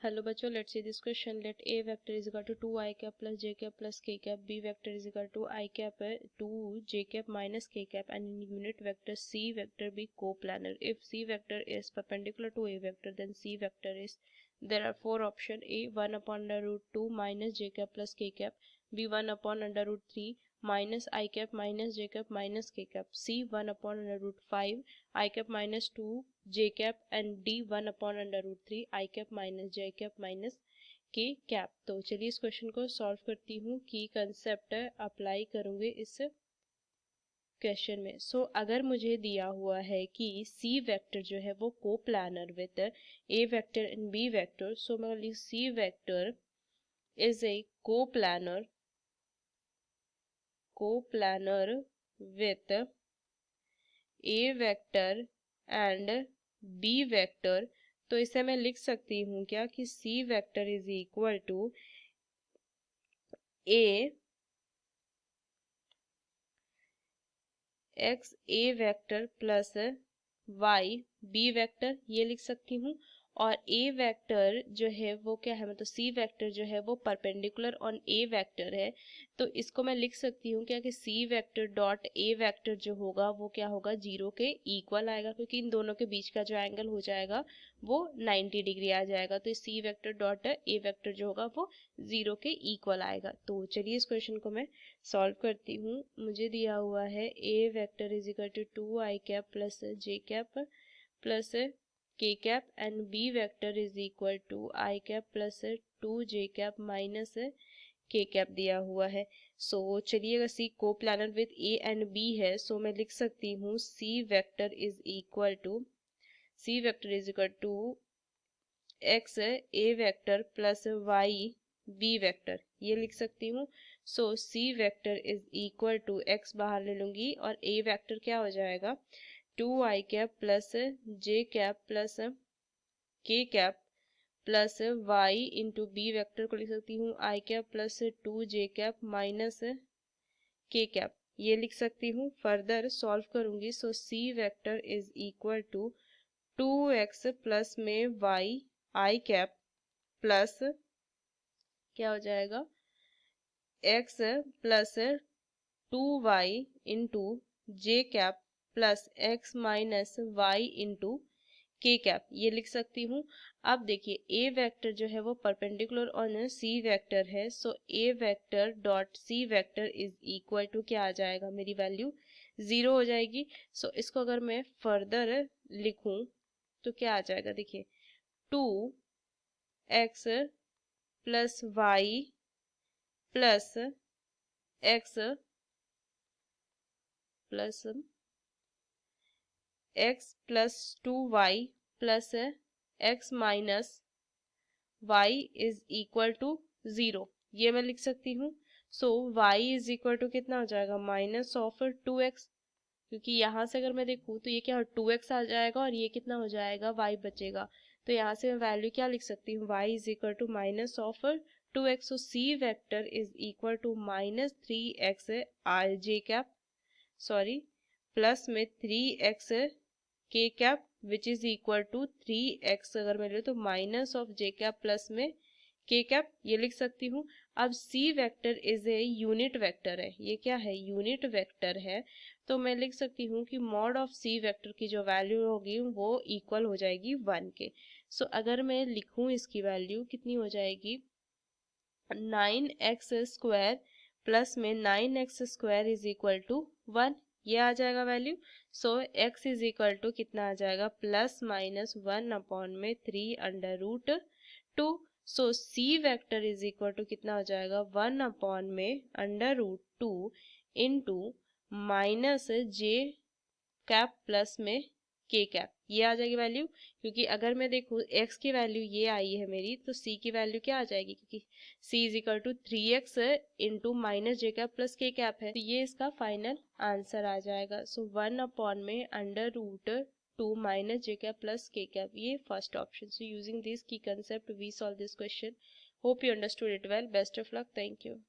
Hello बच्चों, let's see this question. Let a vector is equal to 2i cap plus j cap plus k cap, b vector is equal to i cap 2j cap minus k cap, and in unit vector c vector be coplanar. If c vector is perpendicular to a vector, then c vector is, there are four options: a 1 upon under root 2 minus j cap plus k cap, b 1 upon under root 3 minus I cap minus j cap minus k cap, c 1 upon under root 5 I cap minus 2 j cap, and d 1 upon under root 3 I cap minus j cap minus k cap. तो चलिए इस question को solve करती हूँ कि concept apply करूँगे इस question में. अगर मुझे दिया हुआ है कि सी वेक्टर जो है वो coplanar with a vector and b vector, so मैं लिख c vector is a coplanar with a vector and b vector. तो इसे मैं लिख सकती हूँ क्या कि c vector is equal to a x a vector plus y b vector, ये लिख सकती हूँ. और a वेक्टर जो है वो क्या है, मतलब c वेक्टर जो है वो परपेंडिकुलर ऑन a वेक्टर है. तो इसको मैं लिख सकती हूँ क्या कि c vector dot a vector जो होगा वो क्या होगा, 0 के इक्वल आएगा, क्योंकि इन दोनों के बीच का जो एंगल हो जाएगा वो 90 डिग्री आ जाएगा. तो c vector dot a vector जो होगा वो 0 के इक्वल आएगा. तो चलिए इस क्वेश्चन को मैं सॉल्व करती हूँ. मुझे दिया हुआ है a vector is equal to 2i cap plus j cap plus k cap, and b vector is equal to i cap plus 2j cap minus k cap दिया हुआ है. चलिए अगर c को planar with a and b है, मैं लिख सकती हूँ c vector is equal to x a vector plus y b vector, ये लिख सकती हूँ. c vector is equal to x बाहर ले लूंगी और a वेक्टर क्या हो जाएगा, 2i cap plus j cap plus k cap plus y into B vector को लिख सकती हूँ i cap plus 2j cap minus k cap, ये लिख सकती हूँ. फर्दर सॉल्व करूंगी. c vector is equal to 2x plus में y i कैप प्लस क्या हो जाएगा, x plus 2y into j cap plus x minus y into k cap, ये लिख सकती हूँ. अब देखिए a वेक्टर जो है वो परपेंडिकुलर ऑन c वेक्टर है. a vector dot c vector is equal to क्या आ जाएगा, मेरी वैल्यू 0 हो जाएगी. इसको अगर मैं फर्दर लिखूं तो क्या आ जाएगा, देखिए 2x plus y plus x plus x plus 2y plus x minus y is equal to 0, ये मैं लिख सकती हूँ. y इज इक्वल टू कितना हो जाएगा, माइनस ऑफ 2x, क्योंकि यहाँ से अगर मैं देखूँ तो ये क्या 2x आ जाएगा और ये कितना हो जाएगा, y बचेगा. तो यहाँ से मैं वैल्यू क्या लिख सकती हूँ, y is equal to minus of 2x. c vector is equal to minus 3x j cap sorry plus में 3x k cap which is equal to 3x, अगर मैं ले तो minus of j cap plus में k cap, ये लिख सकती हूँ. अब c vector is a unit vector है, ये क्या है, यूनिट वेक्टर है. तो मैं लिख सकती हूँ कि मॉड ऑफ c वेक्टर की जो वैल्यू होगी वो इक्वल हो जाएगी 1 के. अगर मैं लिखूँ इसकी वैल्यू कितनी हो जाएगी, 9x स्क्वायर प्लस में 9x square is equal to 1, ये आ जाएगा value. x is equal to कितना आ जाएगा, प्लस माइनस 1 अपॉन में 3 under root 2. c vector is equal to कितना हो जाएगा, 1 अपॉन में under root 2 into minus j cap plus में k कैप, ये आ जाएगी वैल्यू. क्योंकि अगर मैं देखूँ x की वैल्यू ये आई है मेरी, तो c की वैल्यू क्या आ जाएगी, क्योंकि c is equal to 3x into minus J cap plus k cap है, तो ये इसका फाइनल आंसर आ जाएगा. 1 अपॉन में under root 2 minus J cap plus k cap, ये first option. Using this key concept we solve this question. Hope you understood it well. Best of luck. Thank you.